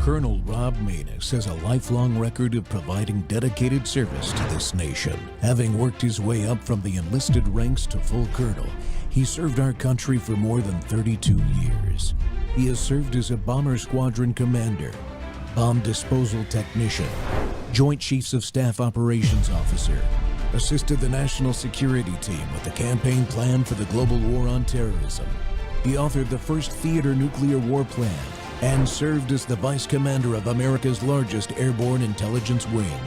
Colonel Rob Maness has a lifelong record of providing dedicated service to this nation. Having worked his way up from the enlisted ranks to full colonel, he served our country for more than 32 years. He has served as a bomber squadron commander, bomb disposal technician, Joint Chiefs of Staff Operations Officer, assisted the National Security Team with the campaign plan for the global war on terrorism. He authored the first theater nuclear war plan and served as the Vice Commander of America's largest airborne intelligence wing.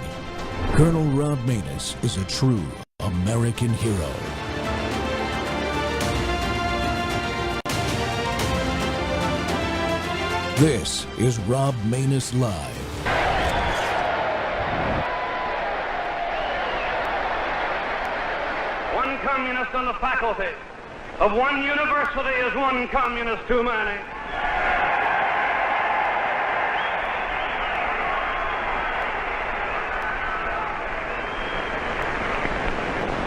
Colonel Rob Maness is a true American hero. This is Rob Maness Live. One communist on the faculty of one university is one communist too many.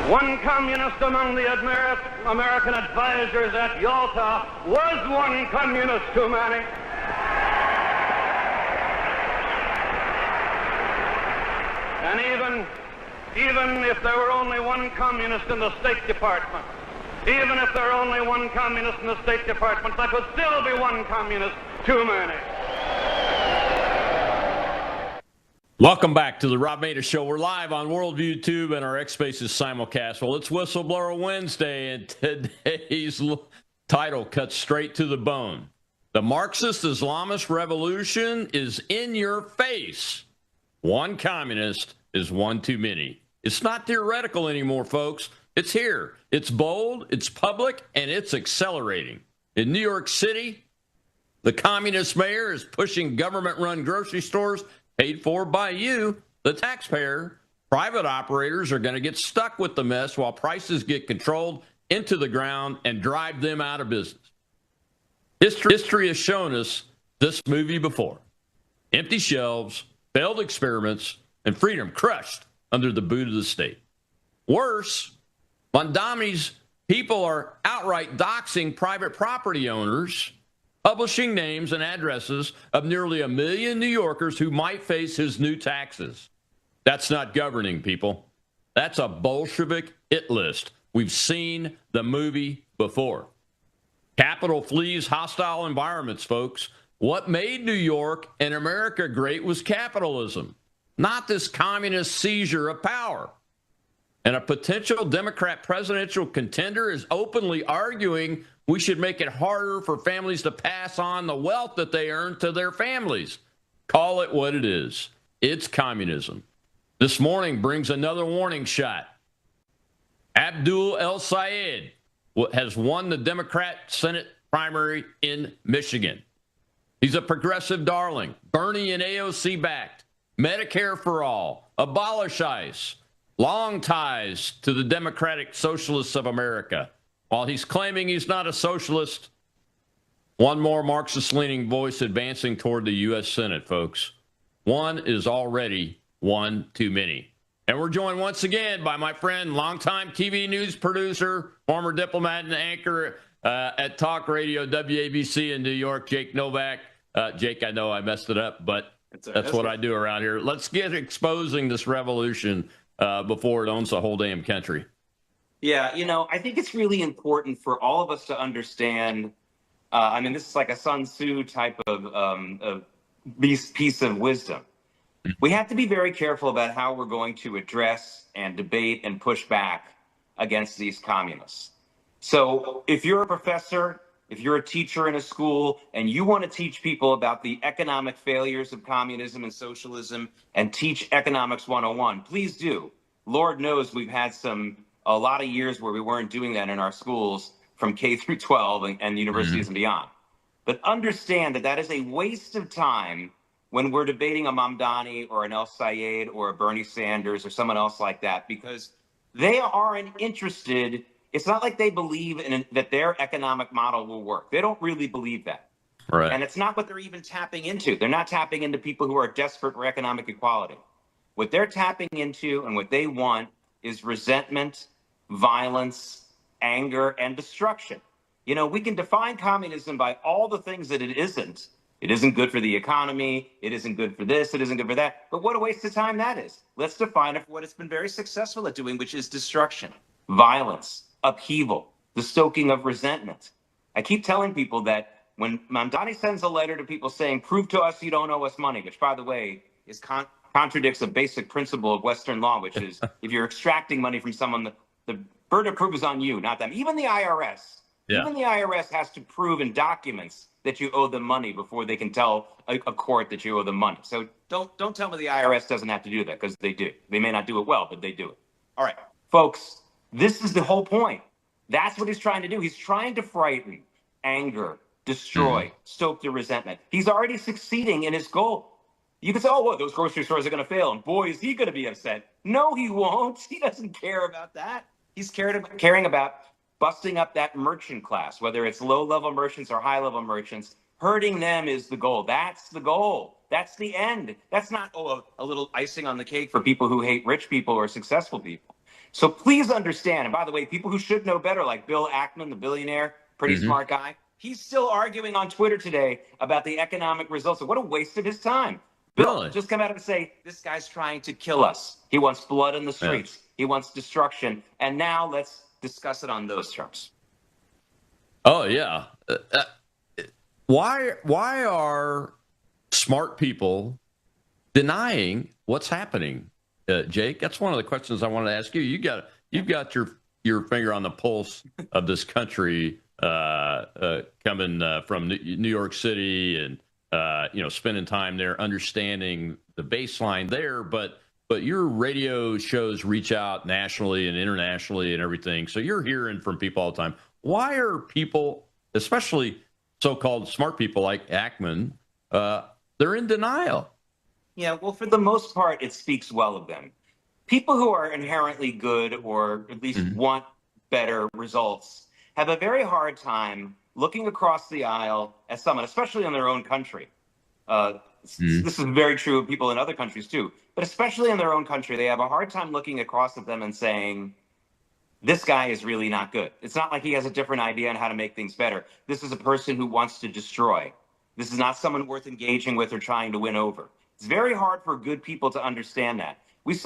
One communist among the American advisors at Yalta was one communist too many. And even if there were only one communist in the State Department, even if there were only one communist in the State Department, that would still be one communist too many. Welcome back to the Rob Maness Show. We're live on Worldview Tube and our X Spaces simulcast. Well, it's Whistleblower Wednesday, and today's title cuts straight to the bone. The Marxist-Islamist Revolution is in your face. One communist is one too many. It's not theoretical anymore, folks. It's here. It's bold, it's public, and it's accelerating. In New York City, the communist mayor is pushing government-run grocery stores paid for by you, the taxpayer. Private operators are going to get stuck with the mess while prices get controlled into the ground and drive them out of business. History has shown us this movie before. Empty shelves, failed experiments, and freedom crushed under the boot of the state. Worse, Mondami's people are outright doxing private property owners, publishing names and addresses of nearly 1 million New Yorkers who might face his new taxes. That's not governing, people. That's a Bolshevik hit list. We've seen the movie before. Capital flees hostile environments, folks. What made New York and America great was capitalism, not this communist seizure of power. And a potential Democrat presidential contender is openly arguing we should make it harder for families to pass on the wealth that they earn to their families. Call it what it is. It's communism. This morning brings another warning shot. Abdul El-Sayed has won the Democrat Senate primary in Michigan. He's a progressive darling. Bernie and AOC-backed. Medicare-for-All. Abolish ICE. Long ties to the Democratic Socialists of America. While he's claiming he's not a socialist, one more Marxist-leaning voice advancing toward the U.S. Senate, folks. One is already one too many. And we're joined once again by my friend, longtime TV news producer, former diplomat and anchor at Talk Radio WABC in New York, Jake Novak. Jake, I know I messed it up, but that's what I do around here. Let's get exposing this revolution before it owns the whole damn country. Yeah, I think it's really important for all of us to understand. This is like a Sun Tzu type of piece of wisdom. We have to be very careful about how we're going to address and debate and push back against these communists. So if you're a professor, if you're a teacher in a school, and you want to teach people about the economic failures of communism and socialism and teach Economics 101, please do. Lord knows we've had a lot of years where we weren't doing that in our schools from K through 12 and universities and beyond. But understand that that is a waste of time when we're debating a Mamdani or an El-Sayed or a Bernie Sanders or someone else like that, because they aren't interested. It's not like they believe that their economic model will work. They don't really believe that. Right. And it's not what they're even tapping into. They're not tapping into people who are desperate for economic equality. What they're tapping into and what they want is resentment, violence, anger, and destruction. We can define communism by all the things that it isn't, It isn't good for the economy. It isn't good for this. It isn't good for that. But what a waste of time that is. Let's define it for what it's been very successful at doing, which is destruction, violence, upheaval, the stoking of resentment. I keep telling people that when Mamdani sends a letter to people saying, prove to us you don't owe us money, which, by the way, is contradicts a basic principle of Western law, which is if you're extracting money from someone, the burden of proof is on you, not them. Even the IRS. Yeah. Even the IRS has to prove in documents that you owe them money before they can tell a court that you owe them money. So don't tell me the IRS doesn't have to do that, because they do. They may not do it well, but they do it. All right, folks, this is the whole point. That's what he's trying to do. He's trying to frighten, anger, destroy, stoke the resentment. He's already succeeding in his goal. You can say, oh, well, those grocery stores are going to fail, and boy, is he going to be upset. No, he won't. He doesn't care about that. He's caring about busting up that merchant class, whether it's low-level merchants or high-level merchants. Hurting them is the goal. That's the goal. That's the end. That's not, a little icing on the cake for people who hate rich people or successful people. So please understand, and by the way, people who should know better, like Bill Ackman, the billionaire, pretty smart guy, he's still arguing on Twitter today about the economic results. What a waste of his time. Bill, just come out and say, this guy's trying to kill us. He wants blood in the streets. He wants destruction. And now let's discuss it on those terms. Oh, yeah. Why are smart people denying what's happening, Jake? That's one of the questions I wanted to ask you. You've got your finger on the pulse of this country, coming from New York City and spending time there, understanding the baseline there, but your radio shows reach out nationally and internationally and everything. So you're hearing from people all the time. Why are people, especially so-called smart people like Ackman, they're in denial? Yeah, well, for the most part, it speaks well of them. People who are inherently good, or at least want better results, have a very hard time looking across the aisle at someone, especially in their own country. This is very true of people in other countries too, but especially in their own country, they have a hard time looking across at them and saying, this guy is really not good. It's not like he has a different idea on how to make things better. This is a person who wants to destroy. This is not someone worth engaging with or trying to win over. It's very hard for good people to understand that. We've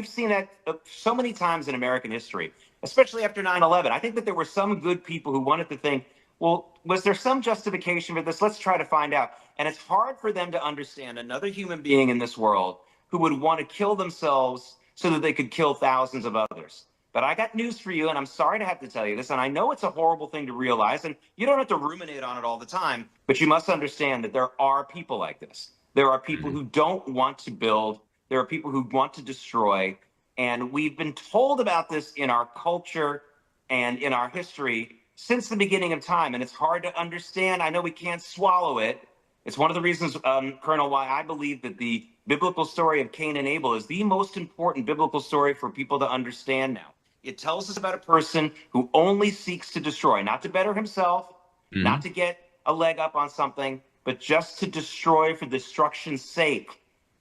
seen that so many times in American history, especially after 9/11. I think that there were some good people who wanted to think, well, was there some justification for this? Let's try to find out. And it's hard for them to understand another human being in this world who would want to kill themselves so that they could kill thousands of others. But I got news for you, and I'm sorry to have to tell you this, and I know it's a horrible thing to realize, and you don't have to ruminate on it all the time, but you must understand that there are people like this. There are people who don't want to build. There are people who want to destroy. And we've been told about this in our culture and in our history since the beginning of time, and it's hard to understand. I know we can't swallow it. It's one of the reasons, Colonel, why I believe that the biblical story of Cain and Abel is the most important biblical story for people to understand now. It tells us about a person who only seeks to destroy, not to better himself, not to get a leg up on something, but just to destroy for destruction's sake.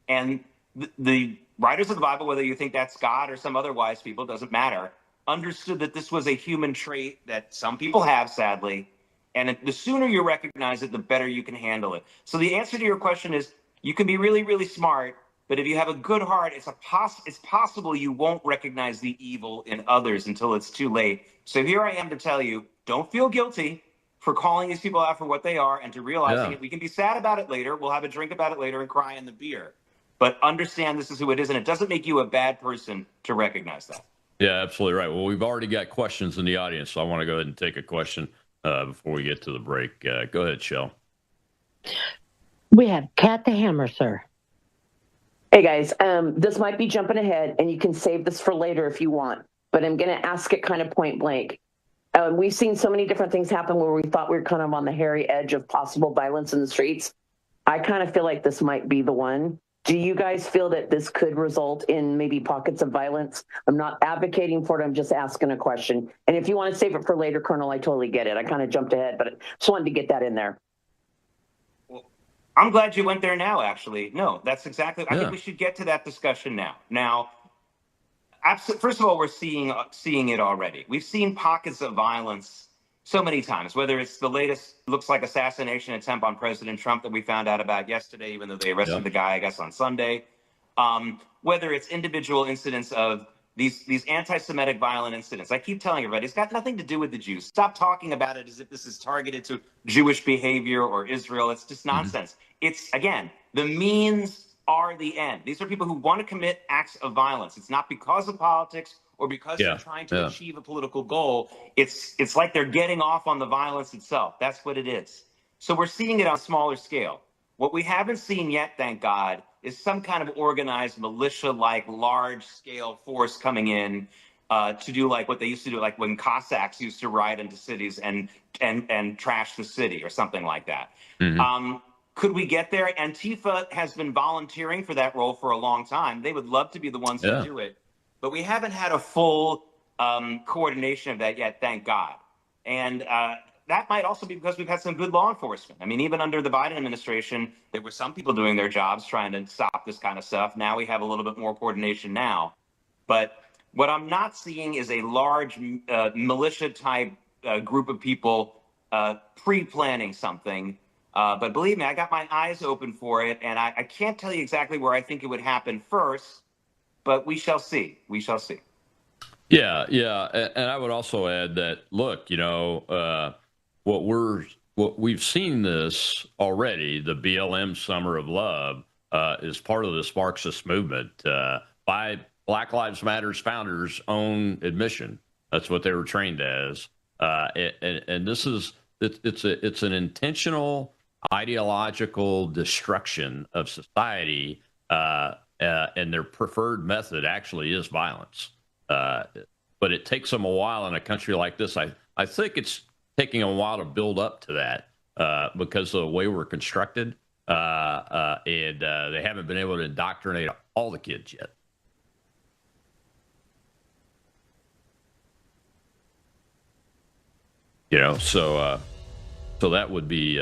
And the writers of the Bible, whether you think that's God or some other wise people, doesn't matter, understood that this was a human trait that some people have, sadly. And the sooner you recognize it, the better you can handle it. So the answer to your question is, you can be really, really smart, but if you have a good heart, it's possible you won't recognize the evil in others until it's too late. So here I am to tell you, don't feel guilty for calling these people out for what they are and to realizing it. We can be sad about it later. We'll have a drink about it later and cry in the beer. But understand this is who it is, and it doesn't make you a bad person to recognize that. Yeah, absolutely right. Well, we've already got questions in the audience, so I want to go ahead and take a question before we get to the break. Go ahead, Shell. We have Cat the Hammer, sir. Hey, guys. This might be jumping ahead, and you can save this for later if you want, but I'm going to ask it kind of point blank. We've seen so many different things happen where we thought we were kind of on the hairy edge of possible violence in the streets. I kind of feel like this might be the one. Do you guys feel that this could result in maybe pockets of violence? I'm not advocating for it. I'm just asking a question. And if you want to save it for later, Colonel, I totally get it. I kind of jumped ahead, but I just wanted to get that in there. Well, I'm glad you went there now, actually. No, that's exactly. I think we should get to that discussion now. Now, first of all, we're seeing it already. We've seen pockets of violence so many times, whether it's the latest looks like assassination attempt on President Trump that we found out about yesterday, even though they arrested the guy, I guess, on Sunday, whether it's individual incidents of these anti-Semitic violent incidents. I keep telling everybody, it's got nothing to do with the Jews. Stop talking about it as if this is targeted to Jewish behavior or Israel. It's just nonsense. It's, again, the means are the end. These are people who want to commit acts of violence. It's not because of politics or because they're trying to achieve a political goal. It's like they're getting off on the violence itself. That's what it is. So we're seeing it on a smaller scale. What we haven't seen yet, thank God, is some kind of organized militia-like large-scale force coming in to do like what they used to do, like when Cossacks used to ride into cities and trash the city or something like that. Could we get there? Antifa has been volunteering for that role for a long time. They would love to be the ones to do it. But we haven't had a full coordination of that yet, thank God. And that might also be because we've had some good law enforcement. I mean, even under the Biden administration, there were some people doing their jobs trying to stop this kind of stuff. Now we have a little bit more coordination now. But what I'm not seeing is a large militia-type group of people pre-planning something. But believe me, I got my eyes open for it, and I can't tell you exactly where I think it would happen first, but we shall see. We shall see. Yeah. And I would also add that, look, you know, what we've seen this already, the BLM Summer of Love is part of this Marxist movement by Black Lives Matter's founders' own admission. That's what they were trained as. And this is, it's an intentional ideological destruction of society, and their preferred method actually is violence. But it takes them a while in a country like this. I think it's taking a while to build up to that because of the way we're constructed, and they haven't been able to indoctrinate all the kids yet. You know, so that would be.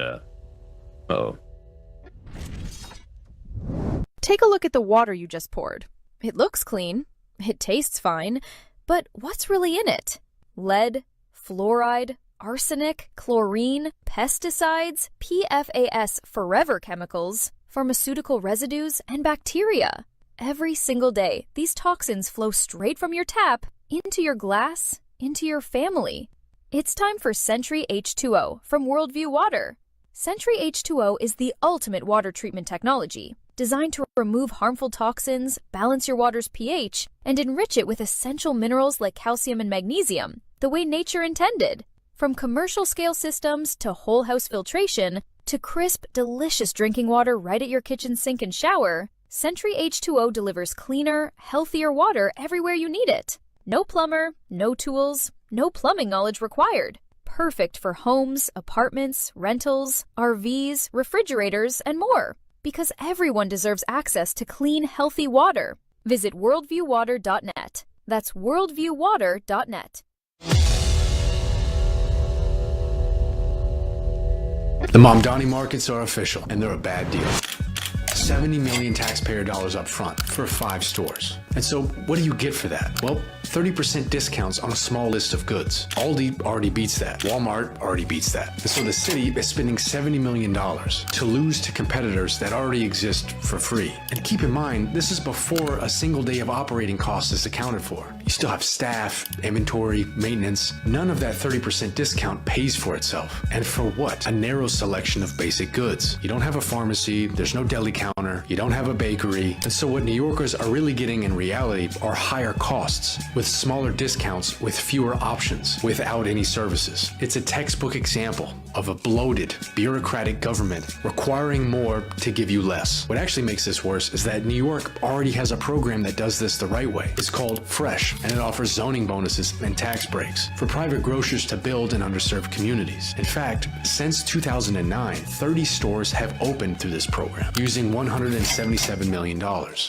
Take a look at the water you just poured. It looks clean. It tastes fine. But what's really in it? Lead, fluoride, arsenic, chlorine, pesticides, PFAS forever chemicals, pharmaceutical residues, and bacteria. Every single day, these toxins flow straight from your tap into your glass, into your family. It's time for Sentry H2O from Worldview Water. Sentry H2O is the ultimate water treatment technology, designed to remove harmful toxins, balance your water's pH, and enrich it with essential minerals like calcium and magnesium, the way nature intended. From commercial scale systems to whole house filtration to crisp, delicious drinking water right at your kitchen sink and shower, Sentry H2O delivers cleaner, healthier water everywhere you need it. No plumber, no tools, no plumbing knowledge required. Perfect for homes, apartments, rentals, RVs, refrigerators, and more. Because everyone deserves access to clean, healthy water. Visit worldviewwater.net. That's worldviewwater.net. The Mamdani markets are official, and they're a bad deal. $70 million taxpayer dollars up front for 5 stores. And so what do you get for that? Well, 30% discounts on a small list of goods. Aldi already beats that. Walmart already beats that. And so the city is spending $70 million to lose to competitors that already exist for free. And keep in mind, this is before a single day of operating costs is accounted for. You still have staff, inventory, maintenance. None of that 30% discount pays for itself. And for what? A narrow selection of basic goods. You don't have a pharmacy, there's no deli counter, you don't have a bakery. And so what New Yorkers are really getting in reality are higher costs, with smaller discounts, with fewer options, without any services. It's a textbook example of a bloated, bureaucratic government requiring more to give you less. What actually makes this worse is that New York already has a program that does this the right way. It's called Fresh, and it offers zoning bonuses and tax breaks for private grocers to build in underserved communities. In fact, since 2009, 30 stores have opened through this program, using $177 million.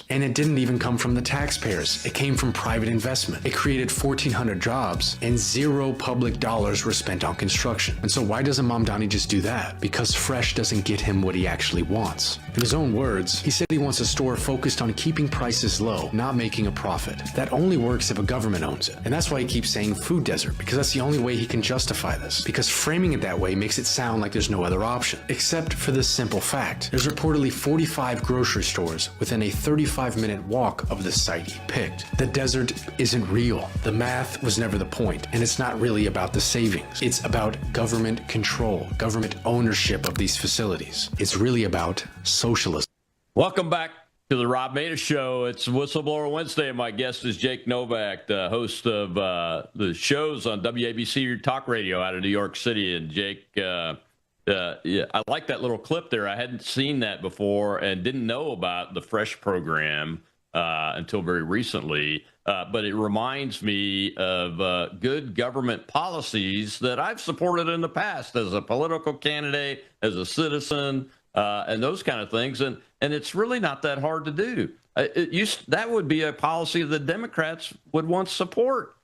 And it didn't even come from the taxpayers. It came from private investment. It created 1,400 jobs, and 0 public dollars were spent on construction. And so why doesn't Mom Donnie just do that? Because fresh doesn't get him what he actually wants. In his own words, he said he wants a store focused on keeping prices low, not making a profit. That only works if a government owns it. And that's why he keeps saying food desert, because that's the only way he can justify this. Because framing it that way makes it sound like there's no other option. Except for this simple fact. There's reportedly 45 grocery stores within a 35-minute walk of the site he picked. The desert isn't real. The math was never the point, and it's not really about the savings. It's about government control, government ownership of these facilities. It's really about socialism. Welcome back to the Rob Maida Show. It's Whistleblower Wednesday, and my guest is Jake Novak, the host of the shows on WABC Talk Radio out of New York City. And Jake, yeah, I like that little clip there. I hadn't seen that before and didn't know about the Fresh program until very recently. But it reminds me of good government policies that I've supported in the past as a political candidate, as a citizen, and those kind of things. And it's really not that hard to do. That would be a policy the Democrats would once support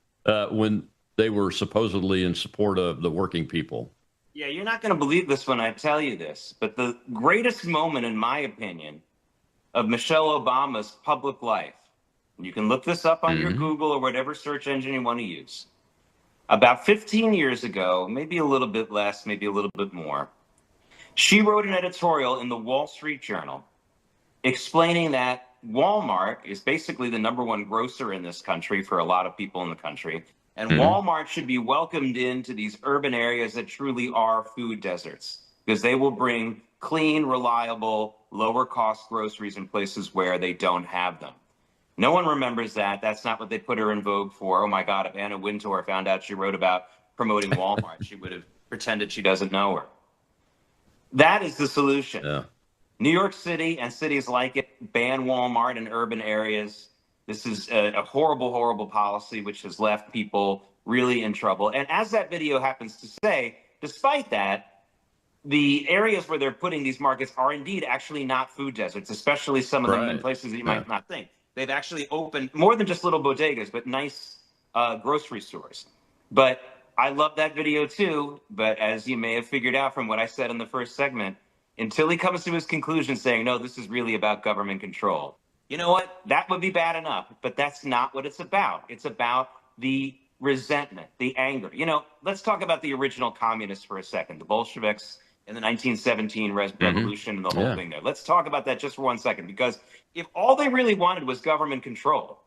when they were supposedly in support of the working people. Yeah, you're not going to believe this when I tell you this, but the greatest moment, in my opinion, of Michelle Obama's public life, you can look this up on your Google or whatever search engine you want to use. About 15 years ago, maybe a little bit less, maybe a little bit more, she wrote an editorial in the Wall Street Journal explaining that Walmart is basically the #1 grocer in this country for a lot of people in the country. And Walmart should be welcomed into these urban areas that truly are food deserts, because they will bring clean, reliable, lower cost groceries in places where they don't have them. No one remembers that. That's not what they put her in vogue for. Oh my God, if Anna Wintour found out she wrote about promoting Walmart, she would have pretended she doesn't know her. That is the solution. Yeah. New York City and cities like it ban Walmart in urban areas. This is a horrible, horrible policy which has left people really in trouble. And as that video happens to say, despite that, the areas where they're putting these markets are indeed actually not food deserts, especially some of them in places that you might not think. They've actually opened more than just little bodegas, but nice grocery stores. But I love that video too. But as you may have figured out from what I said in the first segment, until he comes to his conclusion saying, no, this is really about government control. You know what? That would be bad enough, but that's not what it's about. It's about the resentment, the anger. You know, let's talk about the original communists for a second, the Bolsheviks in the 1917 revolution and the whole thing there. Let's talk about that just for 1 second, because if all they really wanted was government control,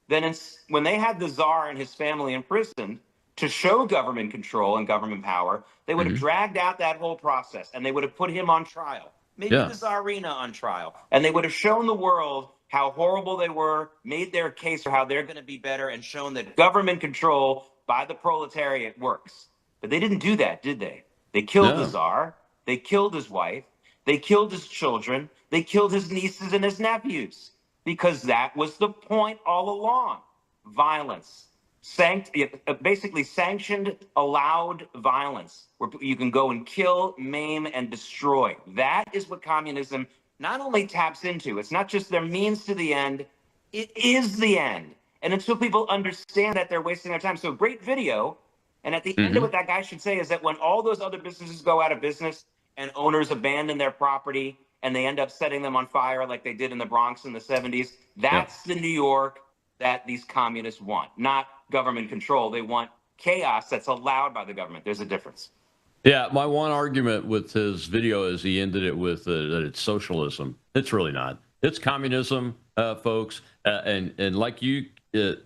then when they had the Tsar and his family imprisoned to show government control and government power, they would have dragged out that whole process and they would have put him on trial, maybe the Tsarina on trial, and they would have shown the world how horrible they were, made their case for how they're going to be better, and shown that government control by the proletariat works. But they didn't do that, did they? They killed the Tsar, they killed his wife, they killed his children, they killed his nieces and his nephews, because that was the point all along. Violence. Basically sanctioned, allowed violence, where you can go and kill, maim, and destroy. That is what communism not only taps into. It's not just their means to the end, it is the end. And until people understand that, they're wasting their time. So great video. And at the end of what that guy should say is that when all those other businesses go out of business and owners abandon their property and they end up setting them on fire like they did in the Bronx in the 70s, that's the New York that these communists want, not government control. They want chaos that's allowed by the government. There's a difference. Yeah, my one argument with his video is he ended it with that it's socialism. It's really not. It's communism, folks. And like you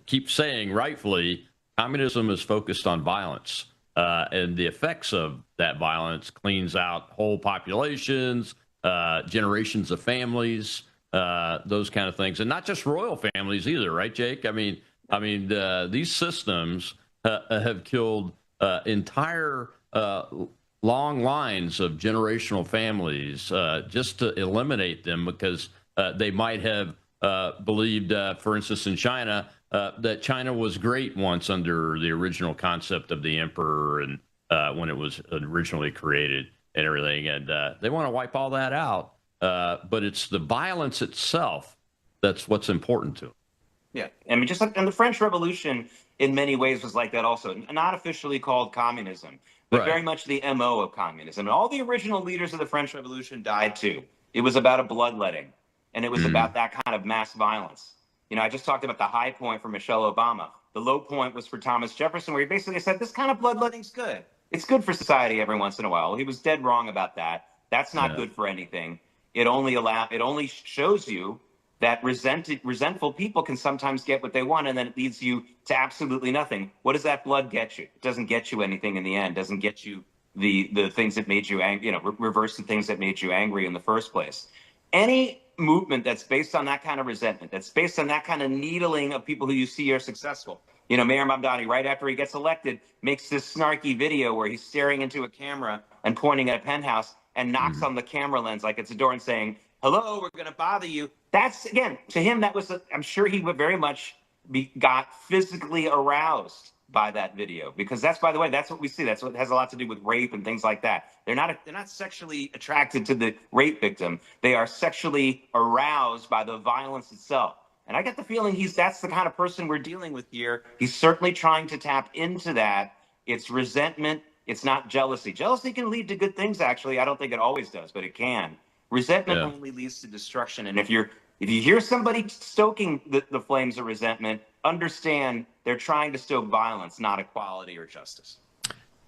keep saying, rightfully, communism is focused on violence. And the effects of that violence cleans out whole populations, generations of families, those kind of things. And not just royal families either, right, Jake? I mean, these systems have killed entire long lines of generational families just to eliminate them, because they might have believed, for instance, in China, that China was great once under the original concept of the emperor and when it was originally created and everything. And they want to wipe all that out. But it's the violence itself that's what's important to them. Yeah, I mean, just like, and the French Revolution in many ways was like that also. Not officially called communism, but very much the MO of communism. And all the original leaders of the French Revolution died too. It was about a bloodletting, and it was about that kind of mass violence. You know, I just talked about the high point for Michelle Obama. The low point was for Thomas Jefferson, where he basically said, this kind of bloodletting's good. It's good for society every once in a while. He was dead wrong about that. That's not good for anything. It only shows you that resentful people can sometimes get what they want, and then it leads you to absolutely nothing. What does that blood get you? It doesn't get you anything in the end. It doesn't get you the things that made you angry, reverse the things that made you angry in the first place. Any movement that's based on that kind of resentment, that's based on that kind of needling of people who you see are successful. You know, Mayor Mamdani, right after he gets elected, makes this snarky video where he's staring into a camera and pointing at a penthouse and knocks on the camera lens like it's a door and saying, hello, we're going to bother you. That's, again, to him, that was, I'm sure he would very much got physically aroused by that video, because that's, by the way, that's what we see. That's what has a lot to do with rape and things like that. They're not sexually attracted to the rape victim. They are sexually aroused by the violence itself. And I get the feeling that's the kind of person we're dealing with here. He's certainly trying to tap into that. It's resentment. It's not jealousy. Jealousy can lead to good things, actually. I don't think it always does, but it can. Resentment only leads to destruction. And if you hear somebody stoking the flames of resentment, understand they're trying to stoke violence, not equality or justice.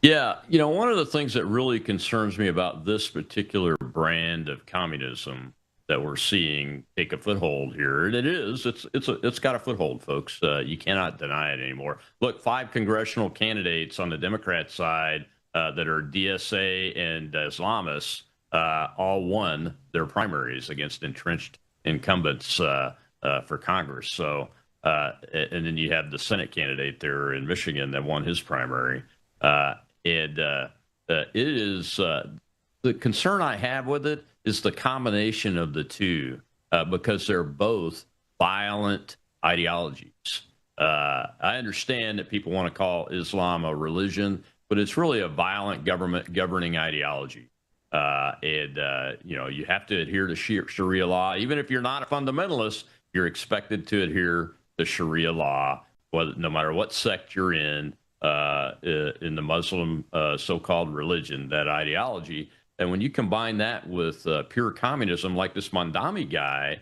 Yeah, you know, one of the things that really concerns me about this particular brand of communism that we're seeing take a foothold here, and it's got a foothold, folks. You cannot deny it anymore. Look, 5 congressional candidates on the Democrat side that are DSA and Islamists all won their primaries against entrenched incumbents for Congress. So, and then you have the Senate candidate there in Michigan that won his primary. It is the concern I have with it is the combination of the two, because they're both violent ideologies. I understand that people want to call Islam a religion, but it's really a violent government governing ideology. You have to adhere to Sharia law. Even if you're not a fundamentalist, you're expected to adhere to Sharia law, no matter what sect you're in the Muslim so-called religion, that ideology. And when you combine that with pure communism, like this Mamdani guy,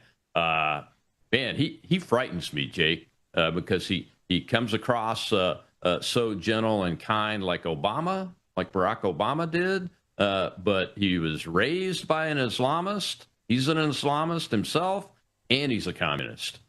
man, he frightens me, Jake, because he comes across so gentle and kind, like Barack Obama did. But he was raised by an Islamist. He's an Islamist himself, and he's a communist.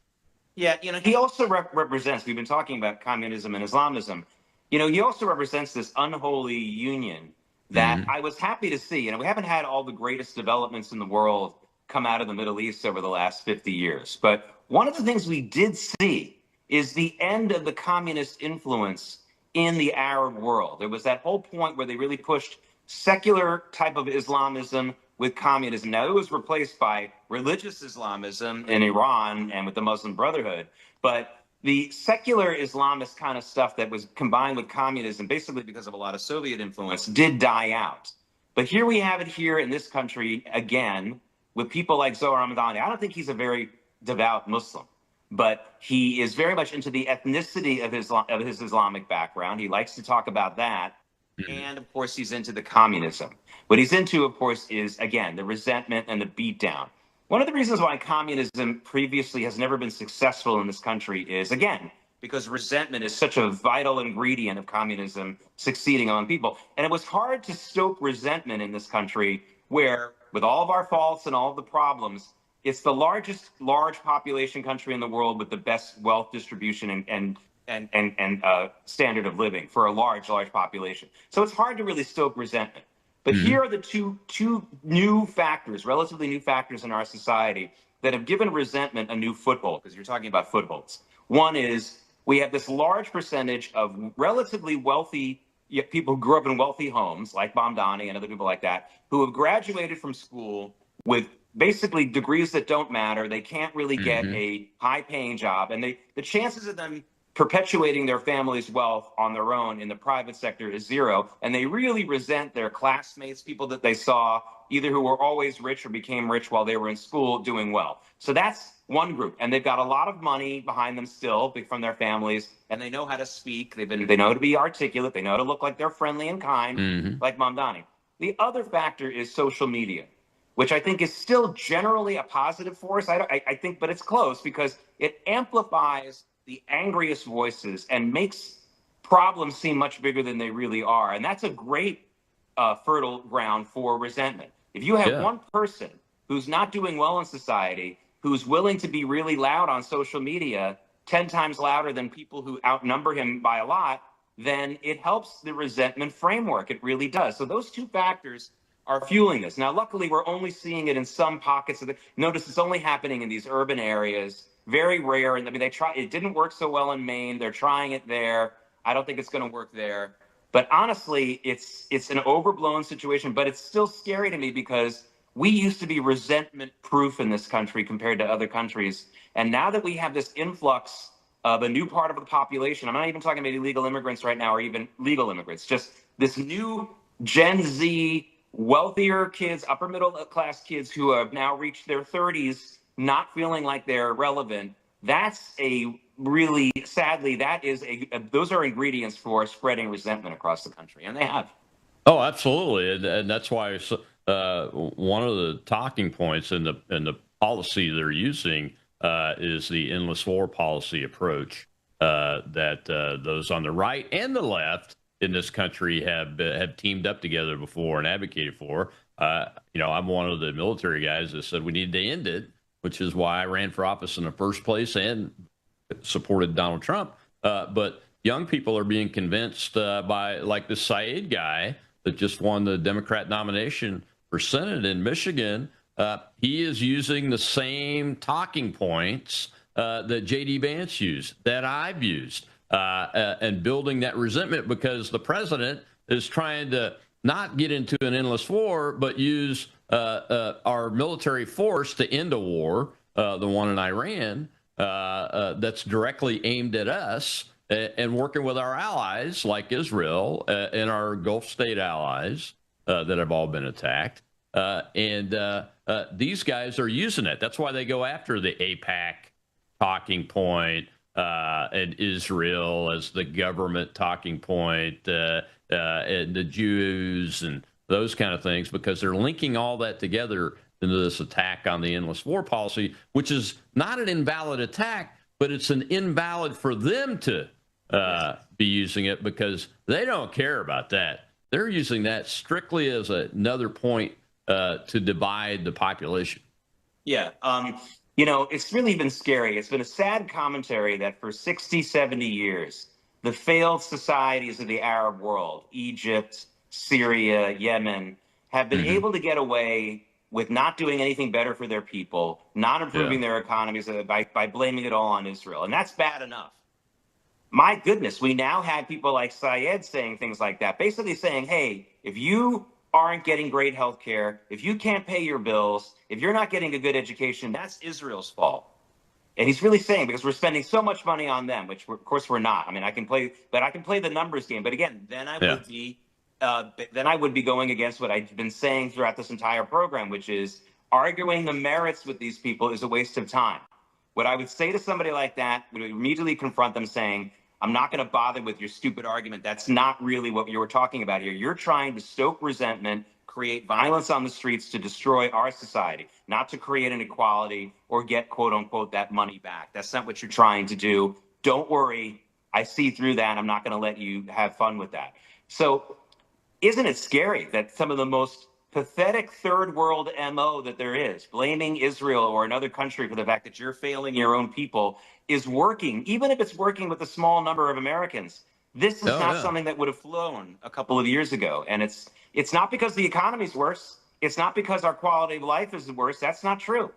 Yeah, he also represents, we've been talking about communism and Islamism, he also represents this unholy union that I was happy to see. We haven't had all the greatest developments in the world come out of the Middle East over the last 50 years. But one of the things we did see is the end of the communist influence in the Arab world. There was that whole point where they really pushed secular type of Islamism with communism. Now, it was replaced by religious Islamism in Iran and with the Muslim Brotherhood. But the secular Islamist kind of stuff that was combined with communism, basically because of a lot of Soviet influence, did die out. But here we have it here in this country again with people like Zohar Mamdani. I don't think he's a very devout Muslim, but he is very much into the ethnicity of his Islamic background. He likes to talk about that. And, of course, he's into the communism. What he's into, of course, is, again, the resentment and the beatdown. One of the reasons why communism previously has never been successful in this country is, again, because resentment is such a vital ingredient of communism succeeding among people. And it was hard to stoke resentment in this country where, with all of our faults and all of the problems, it's the large population country in the world with the best wealth distribution and standard of living for a large population. So it's hard to really stoke resentment. But here are the two new factors, relatively new factors in our society that have given resentment a new foothold, because you're talking about footholds. One is we have this large percentage of relatively wealthy people who grew up in wealthy homes, like Mamdani and other people like that, who have graduated from school with basically degrees that don't matter. They can't really get a high-paying job. And the chances of them perpetuating their family's wealth on their own in the private sector is zero. And they really resent their classmates, people that they saw either who were always rich or became rich while they were in school doing well. So that's one group. And they've got a lot of money behind them still from their families, and they know how to speak. They know how to be articulate. They know how to look like they're friendly and kind, like Mamdani. The other factor is social media, which I think is still generally a positive force. I think, but it's close because it amplifies the angriest voices and makes problems seem much bigger than they really are. And that's a great fertile ground for resentment. If you have one person who's not doing well in society, who's willing to be really loud on social media, 10 times louder than people who outnumber him by a lot, then it helps the resentment framework. It really does. So those two factors are fueling this. Now, luckily, we're only seeing it in some pockets of the. Notice it's only happening in these urban areas. Very rare. And I mean, it didn't work so well in Maine. They're trying it there. I don't think it's going to work there. But honestly, it's an overblown situation, but it's still scary to me because we used to be resentment proof in this country compared to other countries. And now that we have this influx of a new part of the population, I'm not even talking about illegal immigrants right now or even legal immigrants, just this new Gen Z, wealthier kids, upper middle class kids who have now reached their 30s, not feeling like they're relevant. That's a really, sadly, those are ingredients for spreading resentment across the country, and they have. Oh, absolutely, and that's why one of the talking points in the policy they're using is the endless war policy approach that those on the right and the left in this country have teamed up together before and advocated for. I'm one of the military guys that said we need to end it, which is why I ran for office in the first place and supported Donald Trump. But young people are being convinced by, like this Sayed guy that just won the Democrat nomination for Senate in Michigan. He is using the same talking points that J.D. Vance used, that I've used, and building that resentment because the president is trying to not get into an endless war, but use our military force to end a war, the one in Iran, that's directly aimed at us, and working with our allies like Israel and our Gulf state allies that have all been attacked. These guys are using it. That's why they go after the AIPAC talking point and Israel as the government talking point, and the Jews and those kind of things, because they're linking all that together into this attack on the endless war policy, which is not an invalid attack, but it's an invalid for them to be using it because they don't care about that. They're using that strictly as another point to divide the population. Yeah. It's really been scary. It's been a sad commentary that for 60, 70 years, the failed societies of the Arab world, Egypt, Syria, Yemen, have been able to get away with not doing anything better for their people, not improving their economies by blaming it all on Israel. And that's bad enough. My goodness, we now have people like Sayed saying things like that, basically saying, hey, if you aren't getting great health care, if you can't pay your bills, if you're not getting a good education, that's Israel's fault. And he's really saying, because we're spending so much money on them, which of course we're not. I mean, I can play the numbers game. But again, then I would be going against what I've been saying throughout this entire program, which is arguing the merits with these people is a waste of time. What I would say to somebody like that would immediately confront them saying, I'm not going to bother with your stupid argument. That's not really what you were talking about here. You're trying to stoke resentment, create violence on the streets to destroy our society, not to create an equality or get, quote unquote, that money back. That's not what you're trying to do. Don't worry. I see through that. I'm not going to let you have fun with that. So isn't it scary that some of the most pathetic third world MO that there is, blaming Israel or another country for the fact that you're failing your own people, is working, even if it's working with a small number of Americans? This is not something that would have flown a couple of years ago. And it's not because the economy's worse. It's not because our quality of life is worse. That's not true.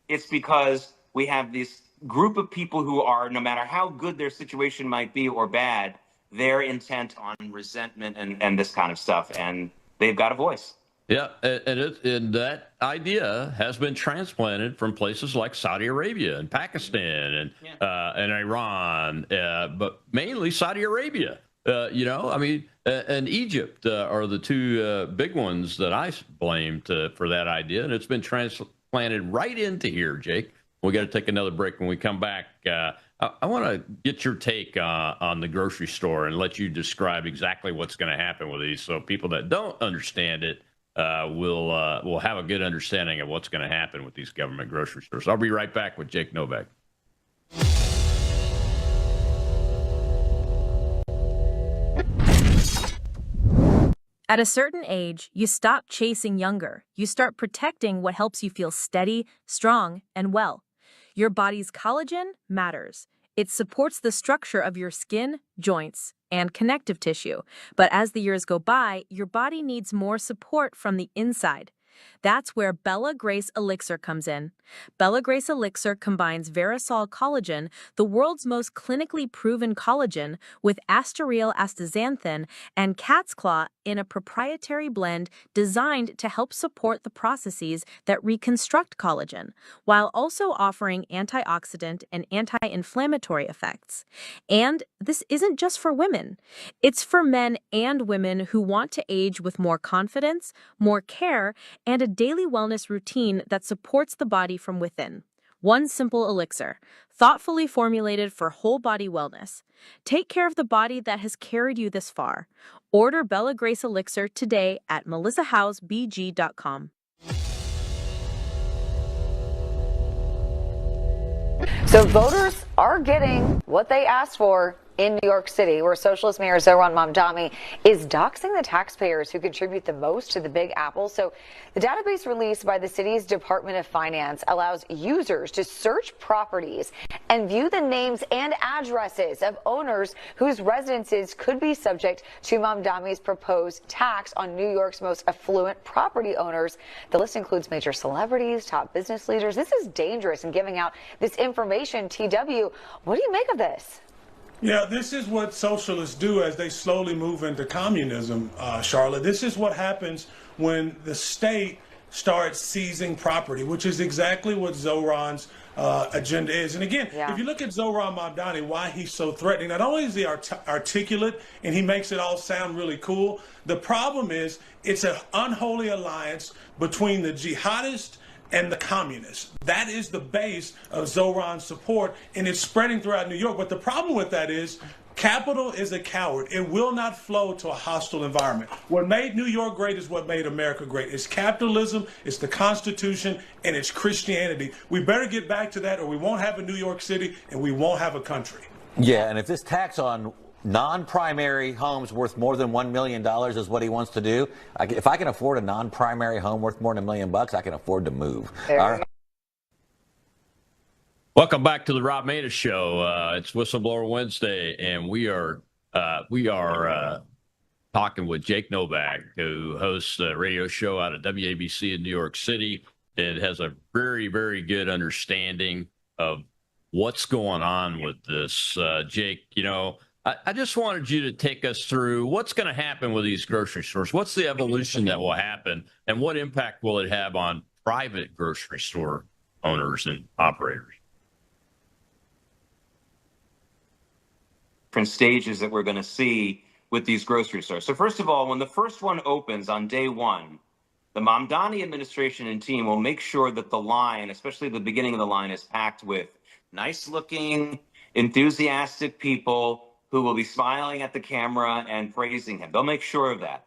It's because we have this group of people who are, no matter how good their situation might be or bad, they're intent on resentment and this kind of stuff. And they've got a voice. Yeah, and that idea has been transplanted from places like Saudi Arabia and Pakistan and Iran, but mainly Saudi Arabia. And Egypt are the two big ones that I blamed for that idea, and it's been transplanted right into here, Jake. We got to take another break. When we come back, I want to get your take on the grocery store and let you describe exactly what's going to happen with these, so people that don't understand it will have a good understanding of what's going to happen with these government grocery stores. I'll be right back with Jake Novak. At a certain age, you stop chasing younger. You start protecting what helps you feel steady, strong, and well. Your body's collagen matters. It supports the structure of your skin, joints, and connective tissue. But as the years go by, your body needs more support from the inside. That's where Bella Grace Elixir comes in. Bella Grace Elixir combines Verisol collagen, the world's most clinically proven collagen, with asteryl astaxanthin and cat's claw in a proprietary blend designed to help support the processes that reconstruct collagen, while also offering antioxidant and anti-inflammatory effects. And this isn't just for women. It's for men and women who want to age with more confidence, more care, and a daily wellness routine that supports the body from within. One simple elixir, thoughtfully formulated for whole body wellness. Take care of the body that has carried you this far. Order Bella Grace Elixir today at melissahousebg.com. So voters are getting what they asked for in New York City, where Socialist Mayor Zohran Mamdani is doxing the taxpayers who contribute the most to the Big Apple. So the database released by the city's Department of Finance allows users to search properties and view the names and addresses of owners whose residences could be subject to Mamdani's proposed tax on New York's most affluent property owners. The list includes major celebrities, top business leaders. This is dangerous in giving out this information. TW, what do you make of this? Yeah, this is what socialists do as they slowly move into communism, Charlotte. This is what happens when the state starts seizing property, which is exactly what Zohran's agenda is. And again, if you look at Zohran Mamdani, why he's so threatening, not only is he articulate and he makes it all sound really cool, the problem is it's an unholy alliance between the jihadists and the communists. That is the base of Zohran's support, and it's spreading throughout New York. But the problem with that is capital is a coward. It will not flow to a hostile environment. What made New York great is what made America great. It's capitalism, it's the Constitution, and it's Christianity. We better get back to that, or we won't have a New York City, and we won't have a country. Yeah, and if this tax on non-primary homes worth more than $1 million is what he wants to do, if I can afford a non-primary home worth more than $1 million, I can afford to move. All right. Welcome back to the Rob Maness Show. It's Whistleblower Wednesday, and we are talking with Jake Novak, who hosts a radio show out of WABC in New York City and has a very, very good understanding of what's going on with this. Jake, I just wanted you to take us through what's going to happen with these grocery stores. What's the evolution that will happen, and what impact will it have on private grocery store owners and operators? Different stages that we're going to see with these grocery stores. So first of all, when the first one opens on day one, the Mamdani administration and team will make sure that the line, especially the beginning of the line, is packed with nice-looking, enthusiastic people who will be smiling at the camera and praising him. They'll make sure of that.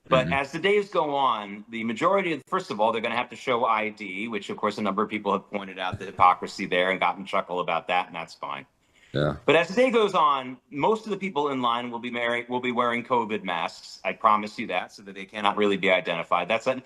But as the days go on, the majority of, first of all, they're going to have to show ID, which, of course, a number of people have pointed out the hypocrisy there and gotten chuckle about that, and that's fine. Yeah. But as the day goes on, most of the people in line will be wearing COVID masks. I promise you that, so that they cannot really be identified. That's an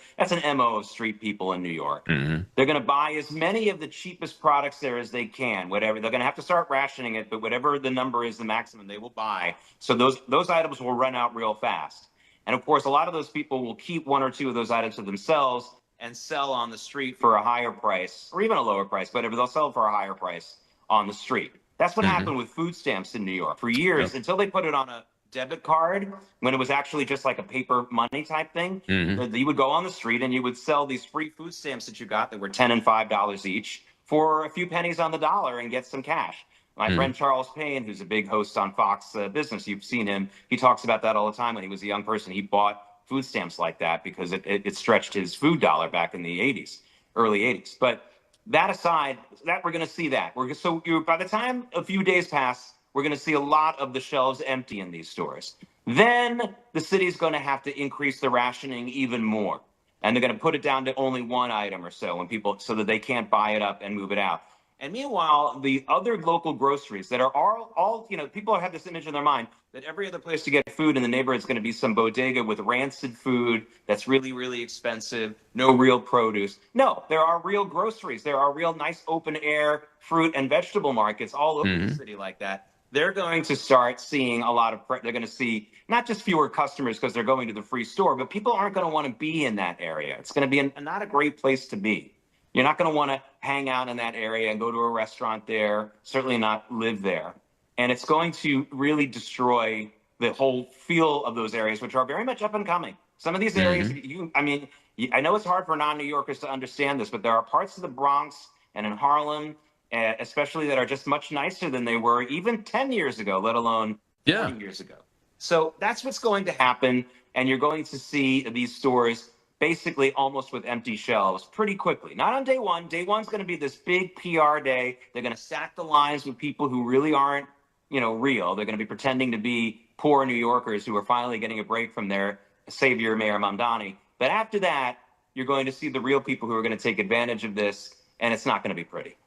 MO of street people in New York. They're going to buy as many of the cheapest products there as they can. Whatever they're going to have to start rationing it, but whatever the number is, the maximum they will buy. So those items will run out real fast. And of course, a lot of those people will keep one or two of those items to themselves and sell on the street for a higher price, or even a lower price. Whatever, they'll sell for a higher price on the street. That's what happened with food stamps in New York for years until they put it on a debit card, when it was actually just like a paper money type thing. You would go on the street and you would sell these free food stamps that you got that were $10 and $5 each for a few pennies on the dollar and get some cash. My friend Charles Payne, who's a big host on Fox Business, you've seen him. He talks about that all the time. When he was a young person, he bought food stamps like that because it stretched his food dollar back in the 80s, early 80s. But that aside, that we're going to see that. By the time a few days pass, we're going to see a lot of the shelves empty in these stores. Then the city's going to have to increase the rationing even more. And they're going to put it down to only one item or so so that they can't buy it up and move it out. And meanwhile, the other local groceries that are all people have this image in their mind that every other place to get food in the neighborhood is going to be some bodega with rancid food that's really, really expensive, no real produce. No, there are real groceries. There are real nice open air fruit and vegetable markets all over the city like that. They're going to start seeing a lot of, they're going to see not just fewer customers because they're going to the free store, but people aren't going to want to be in that area. It's going to be not a great place to be. You're not going to want to hang out in that area and go to a restaurant there, certainly not live there. And it's going to really destroy the whole feel of those areas, which are very much up and coming. Some of these areas, I know it's hard for non-New Yorkers to understand this, but there are parts of the Bronx and in Harlem, especially, that are just much nicer than they were even 10 years ago, let alone 20 years ago. So that's what's going to happen. And you're going to see these stores basically almost with empty shelves pretty quickly. Not on day one. Day one's going to be this big PR day. They're going to stack the lines with people who really aren't, real. They're going to be pretending to be poor New Yorkers who are finally getting a break from their savior, Mayor Mamdani. But after that, you're going to see the real people who are going to take advantage of this, and it's not going to be pretty.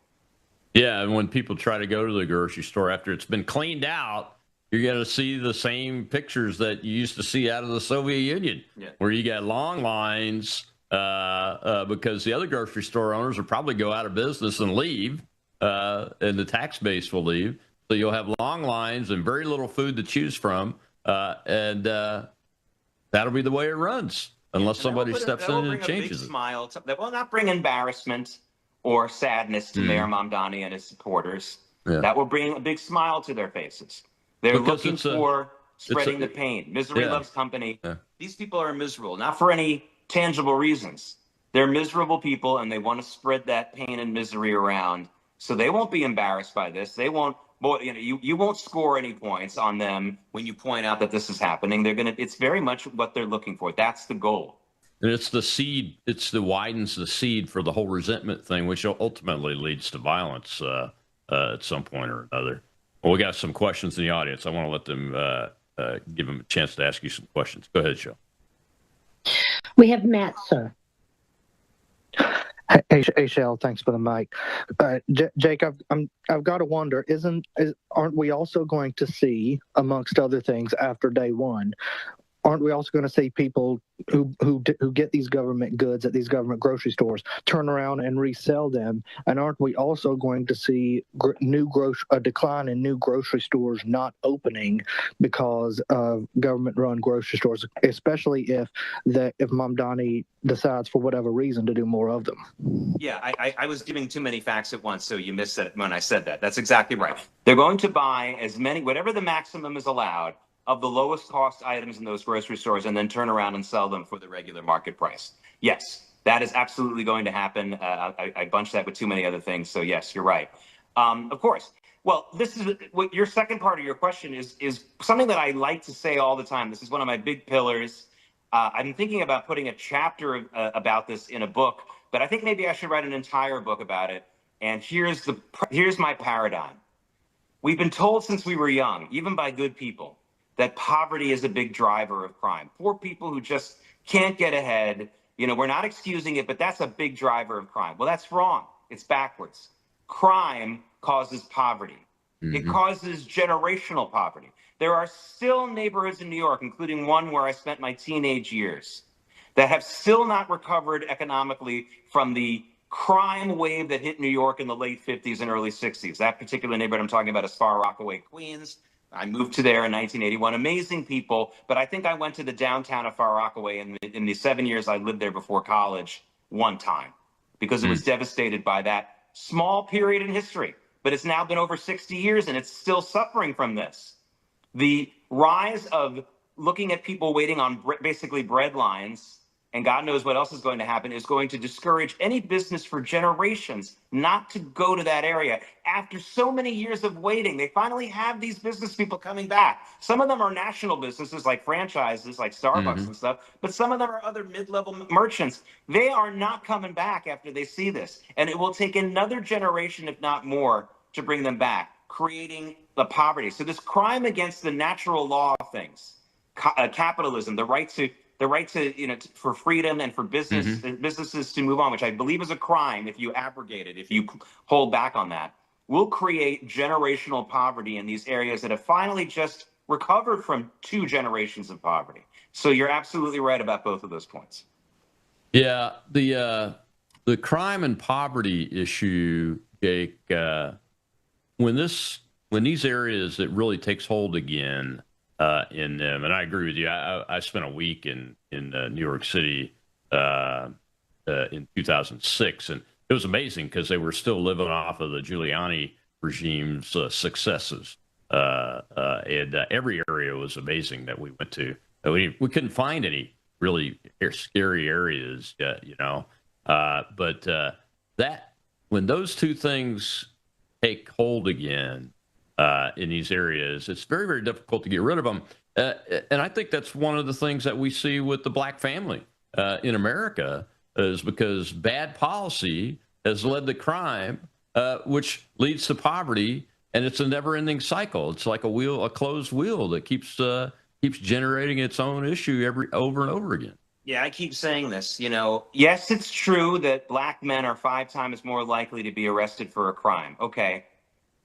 Yeah, and when people try to go to the grocery store after it's been cleaned out, you're going to see the same pictures that you used to see out of the Soviet Union, where you got long lines because the other grocery store owners will probably go out of business and leave, and the tax base will leave. So you'll have long lines and very little food to choose from, and that'll be the way it runs unless somebody steps in and changes it. That will not bring embarrassment or sadness to Mayor Mamdani and his supporters. That will bring a big smile to their faces. They're looking for spreading the pain. Misery loves company. These people are miserable, not for any tangible reasons. They're miserable people, and they want to spread that pain and misery around. So they won't be embarrassed by this. They won't. You won't score any points on them when you point out that this is happening. It's very much what they're looking for. That's the goal. And it's the seed. Widens the seed for the whole resentment thing, which ultimately leads to violence at some point or another. Well, we got some questions in the audience. I want to let them give them a chance to ask you some questions. Go ahead, Joe. We have Matt, sir. Hey, Shell, thanks for the mic. Jake, I've got to wonder, aren't we also going to see, amongst other things, after day one, aren't we also going to see people who get these government goods at these government grocery stores turn around and resell them? And aren't we also going to see a decline in new grocery stores not opening because of government-run grocery stores, especially if Mamdani decides for whatever reason to do more of them? Yeah, I was giving too many facts at once, so you missed it when I said that. That's exactly right. They're going to buy as many, whatever the maximum is allowed, of the lowest cost items in those grocery stores, and then turn around and sell them for the regular market price. Yes, that is absolutely going to happen. I bunched that with too many other things, so yes, you're right. Of course. Well, this is what your second part of your question is something that I like to say all the time. This is one of my big pillars. I'm thinking about putting a chapter about this in a book, but I think maybe I should write an entire book about it. And here's my paradigm. We've been told since we were young, even by good people, that poverty is a big driver of crime. Poor people who just can't get ahead. We're not excusing it, but that's a big driver of crime. Well, that's wrong. It's backwards. Crime causes poverty. It causes generational poverty. There are still neighborhoods in New York, including one where I spent my teenage years, that have still not recovered economically from the crime wave that hit New York in the late 50s and early 60s. That particular neighborhood I'm talking about is Far Rockaway, Queens. I moved to there in 1981. Amazing people, but I think I went to the downtown of Far Rockaway in the 7 years I lived there before college one time because it was devastated by that small period in history. But it's now been over 60 years and it's still suffering from this. The rise of looking at people waiting on basically bread lines, and God knows what else is going to happen, is going to discourage any business for generations not to go to that area. After so many years of waiting, they finally have these business people coming back. Some of them are national businesses like franchises, like Starbucks and stuff, but some of them are other mid-level merchants. They are not coming back after they see this. And it will take another generation, if not more, to bring them back, creating the poverty. So this crime against the natural law of things, capitalism, the right to for freedom and for businesses to move on, which I believe is a crime if you abrogate it, if you hold back on that, will create generational poverty in these areas that have finally just recovered from 2 generations of poverty. So you're absolutely right about both of those points. Yeah, the crime and poverty issue, Jake, when these areas, it really takes hold again in them, and I agree with you. I spent a week in New York City in 2006, and it was amazing because they were still living off of the Giuliani regime's successes, and every area was amazing that we went to. We couldn't find any really scary areas, but that when those two things take hold again in these areas, it's very, very difficult to get rid of them. And I think that's one of the things that we see with the black family in America, is because bad policy has led to crime, which leads to poverty, and it's a never-ending cycle. It's like a closed wheel that keeps generating its own issue over and over again. Yeah, I keep saying this, yes, it's true that black men are 5 times more likely to be arrested for a crime. Okay.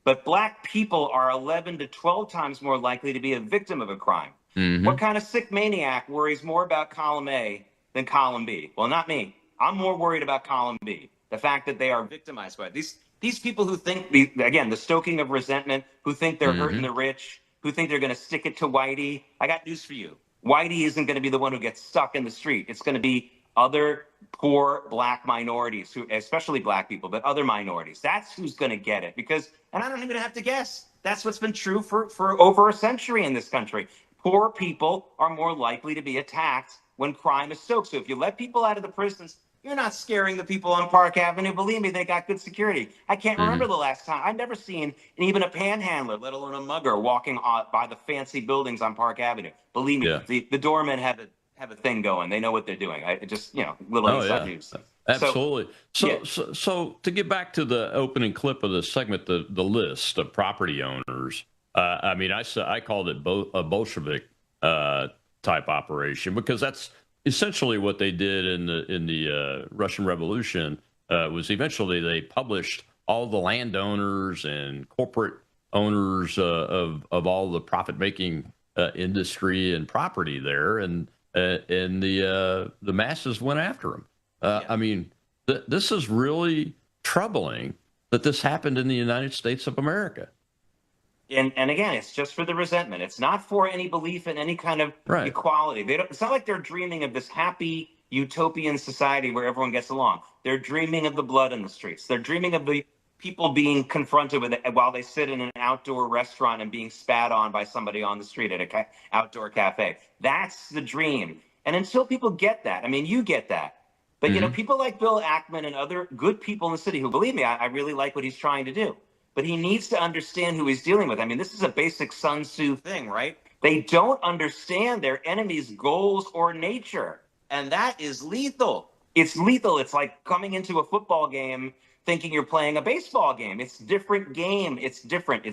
But black people are 11 to 12 times more likely to be a victim of a crime. What kind of sick maniac worries more about column A than column B? Well, not me. I'm more worried about column B. The fact that they are victimized by it. These people who think, the stoking of resentment, who think they're hurting the rich, who think they're going to stick it to Whitey. I got news for you. Whitey isn't going to be the one who gets stuck in the street. It's going to be other poor black minorities, especially black people, but other minorities. That's who's going to get it. And I don't even have to guess. That's what's been true for over a century in this country. Poor people are more likely to be attacked when crime is stoked. So if you let people out of the prisons, you're not scaring the people on Park Avenue. Believe me, they got good security. I can't remember the last time. I've never seen even a panhandler, let alone a mugger, walking by the fancy buildings on Park Avenue. Believe me, the doormen have a thing going. They know what they're doing. Little inside news. Absolutely. So to get back to the opening clip of the segment, the list of property owners, I called it a Bolshevik type operation, because that's essentially what they did in the Russian Revolution. Was eventually they published all the landowners and corporate owners of all the profit-making industry and property there, and the masses went after them. This is really troubling that this happened in the United States of America. And again, it's just for the resentment. It's not for any belief in any kind of equality. It's not like they're dreaming of this happy utopian society where everyone gets along. They're dreaming of the blood in the streets. They're dreaming of the people being confronted with it while they sit in an outdoor restaurant and being spat on by somebody on the street at an outdoor cafe. That's the dream. And until people get that, you get that. But, people like Bill Ackman and other good people in the city who, believe me, I really like what he's trying to do. But he needs to understand who he's dealing with. This is a basic Sun Tzu thing, right? They don't understand their enemy's goals or nature. And that is lethal. It's lethal. It's like coming into a football game thinking you're playing a baseball game. It's a different game. It's different.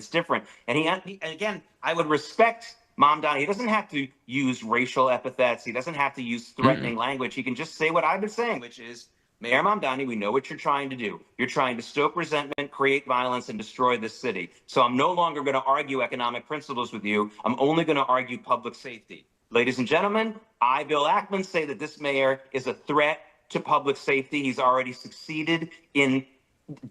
And again, I would respect Mamdani. He doesn't have to use racial epithets. He doesn't have to use threatening language. He can just say what I've been saying, which is, Mayor Mamdani, we know what you're trying to do. You're trying to stoke resentment, create violence, and destroy this city. So I'm no longer going to argue economic principles with you. I'm only going to argue public safety. Ladies and gentlemen, I, Bill Ackman, say that this mayor is a threat to public safety. He's already succeeded in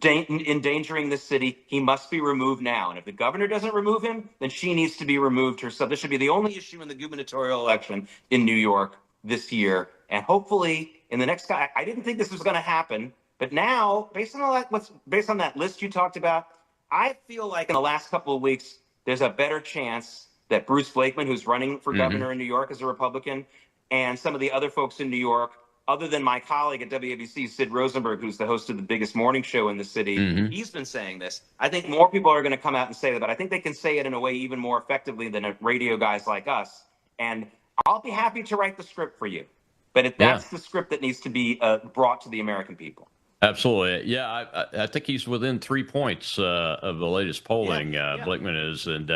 endangering this city. He must be removed now. And if the governor doesn't remove him, then she needs to be removed herself. This should be the only issue in the gubernatorial election in New York this year. And hopefully in the next guy, I didn't think this was going to happen, but now, based on that list you talked about, I feel like in the last couple of weeks, there's a better chance that Bruce Blakeman, who's running for governor in New York as a Republican, and some of the other folks in New York, other than my colleague at WABC, Sid Rosenberg, who's the host of the biggest morning show in the city, he's been saying this. I think more people are going to come out and say that, but I think they can say it in a way even more effectively than radio guys like us. And I'll be happy to write the script for you. But that's the script that needs to be brought to the American people. Absolutely. Yeah, I think he's within 3 points of the latest polling, Blakeman is. And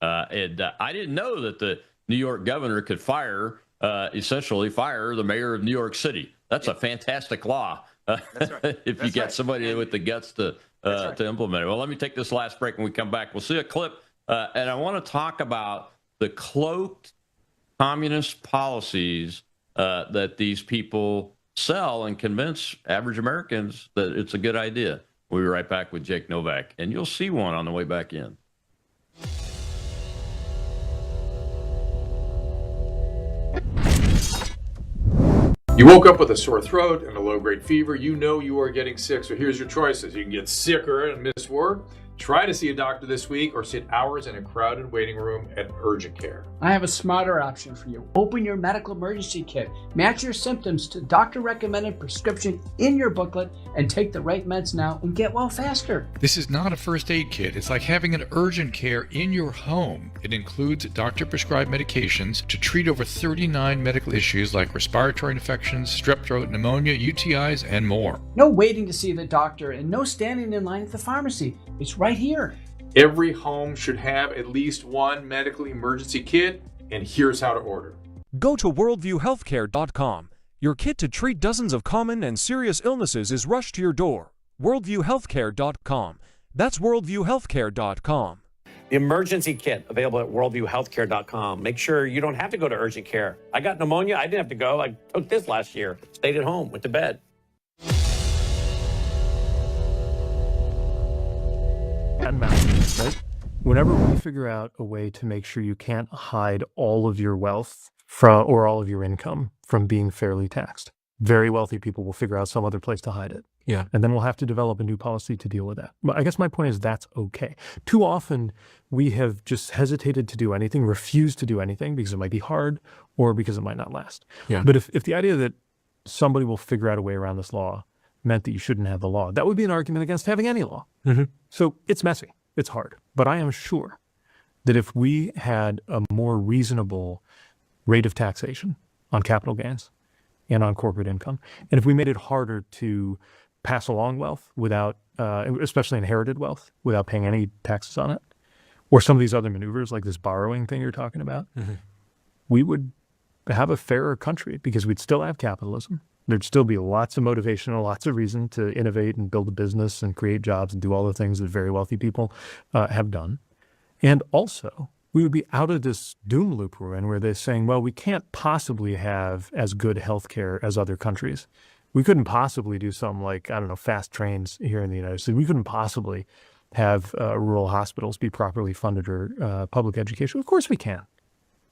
I didn't know that the New York governor could essentially fire the mayor of New York City. That's a fantastic law. That's right. If you get somebody with the guts to implement it. Well, let me take this last break. When we come back, we'll see a clip. And I want to talk about the cloaked communist policies that these people sell and convince average Americans that it's a good idea. We'll be right back with Jake Novak, and you'll see one on the way back in. You woke up with a sore throat and a low-grade fever. You know you are getting sick, so here's your choices. You can get sicker and miss work, try to see a doctor this week, or sit hours in a crowded waiting room at urgent care. I have a smarter option for you. Open your medical emergency kit. Match your symptoms to doctor-recommended prescription in your booklet and take the right meds now and get well faster. This is not a first aid kit. It's like having an urgent care in your home. It includes doctor-prescribed medications to treat over 39 medical issues like respiratory infections, strep throat, pneumonia, UTIs, and more. No waiting to see the doctor and no standing in line at the pharmacy. It's right here. Every home should have at least one medical emergency kit, and here's how to order. Go to worldviewhealthcare.com. Your kit to treat dozens of common and serious illnesses is rushed to your door. worldviewhealthcare.com. That's worldviewhealthcare.com. The emergency kit available at worldviewhealthcare.com. Make sure you don't have to go to urgent care. I got pneumonia. I didn't have to go. I took this last year. Stayed at home, went to bed. Right? Whenever we figure out a way to make sure you can't hide all of your wealth or all of your income from being fairly taxed, very wealthy people will figure out some other place to hide it. Yeah. And then we'll have to develop a new policy to deal with that. But I guess my point is that's okay. Too often we have just hesitated to do anything, refused to do anything because it might be hard or because it might not last. Yeah. But if the idea that somebody will figure out a way around this law meant that you shouldn't have the law, that would be an argument against having any law. Mm-hmm. So it's messy. It's hard. But I am sure that if we had a more reasonable rate of taxation on capital gains and on corporate income, and if we made it harder to pass along wealth without, especially inherited wealth, without paying any taxes on it, or some of these other maneuvers like this borrowing thing you're talking about, we would have a fairer country because we'd still have capitalism. There'd still be lots of motivation and lots of reason to innovate and build a business and create jobs and do all the things that very wealthy people have done. And also, we would be out of this doom loop we're in where they're saying, well, we can't possibly have as good health care as other countries. We couldn't possibly do something like, I don't know, fast trains here in the United States. We couldn't possibly have rural hospitals be properly funded or public education. Of course we can.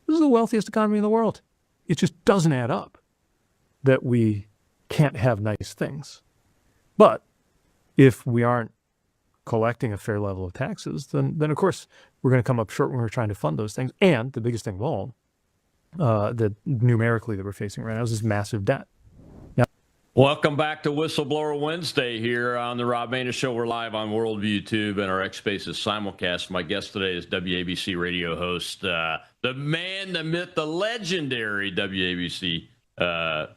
This is the wealthiest economy in the world. It just doesn't add up that we can't have nice things. But if we aren't collecting a fair level of taxes, then of course we're going to come up short when we're trying to fund those things. And the biggest thing of all, that numerically that we're facing right now is this massive debt. Welcome back to Whistleblower Wednesday here on the Rob Maness Show. We're live on Worldview Tube and our X Spaces simulcast. My guest today is WABC radio host, the man, the myth, the legendary WABC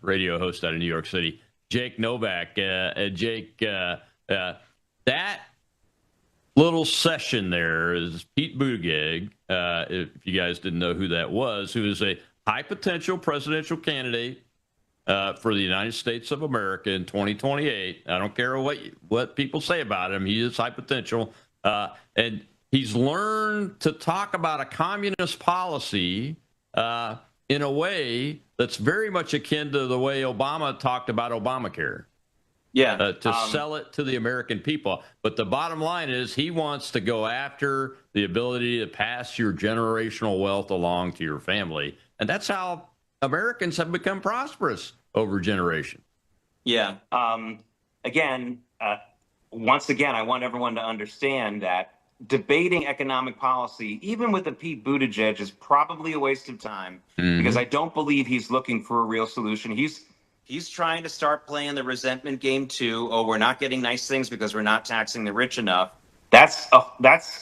radio host out of New York City, Jake Novak. Jake, that little session there is Pete Buttigieg, if you guys didn't know who that was, who is a high potential presidential candidate for the United States of America in 2028. I don't care what people say about him. He is high potential. And he's learned to talk about a communist policy in a way that's very much akin to the way Obama talked about Obamacare. Yeah. To sell it to the American people. But the bottom line is he wants to go after the ability to pass your generational wealth along to your family. And that's how Americans have become prosperous over generations. Yeah. Once again, I want everyone to understand that debating economic policy, even with a Pete Buttigieg, is probably a waste of time because I don't believe he's looking for a real solution. He's trying to start playing the resentment game too. Oh, we're not getting nice things because we're not taxing the rich enough. That's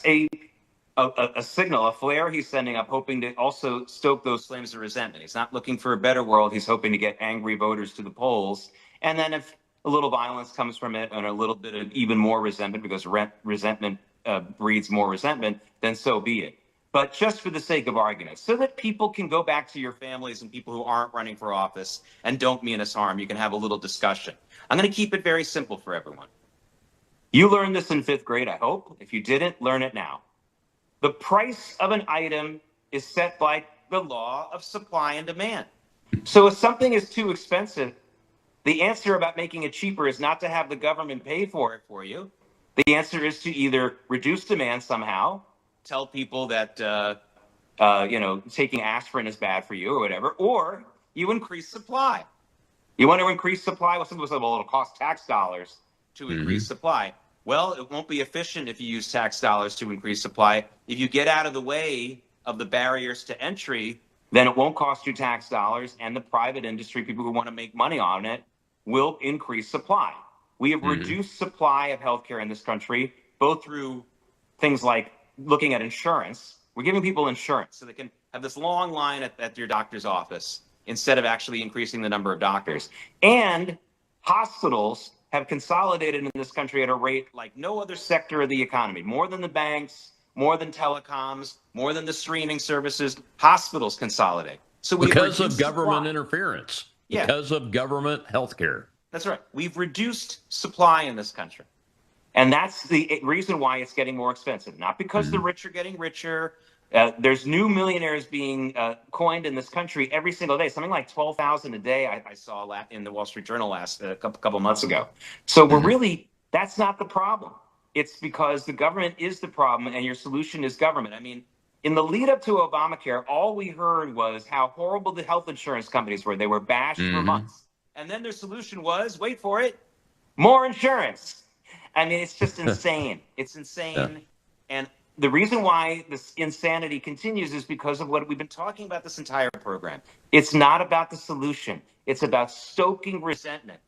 a signal, a flare he's sending up, hoping to also stoke those flames of resentment. He's not looking for a better world. He's hoping to get angry voters to the polls. And then if a little violence comes from it and a little bit of even more resentment, because resentment breeds more resentment, then so be it. But just for the sake of argument, so that people can go back to your families and people who aren't running for office and don't mean us harm, you can have a little discussion. I'm going to keep it very simple for everyone. You learned this in 5th grade, I hope. If you didn't, learn it now. The price of an item is set by the law of supply and demand. So if something is too expensive, the answer about making it cheaper is not to have the government pay for it for you. The answer is to either reduce demand somehow, tell people that taking aspirin is bad for you or whatever, or you increase supply. You want to increase supply? Well, some people say, well, it'll cost tax dollars to increase supply. Well, it won't be efficient if you use tax dollars to increase supply. If you get out of the way of the barriers to entry, then it won't cost you tax dollars, and the private industry, people who want to make money on it, will increase supply. We have reduced supply of healthcare in this country, both through things like looking at insurance. We're giving people insurance so they can have this long line at your doctor's office instead of actually increasing the number of doctors. And hospitals have consolidated in this country at a rate like no other sector of the economy. More than the banks, more than telecoms, more than the streaming services, hospitals consolidate. So because of government interference, because of government healthcare. That's right. We've reduced supply in this country. And that's the reason why it's getting more expensive. Not because the rich are getting richer. There's new millionaires being coined in this country every single day. Something like 12,000 a day I saw in the Wall Street Journal a couple months ago. So we're really, that's not the problem. It's because the government is the problem and your solution is government. I mean, in the lead up to Obamacare, all we heard was how horrible the health insurance companies were. They were bashed for months. And then their solution was, wait for it, more insurance. I mean, it's just insane. It's insane. Yeah. And the reason why this insanity continues is because of what we've been talking about this entire program. It's not about the solution. It's about stoking resentment,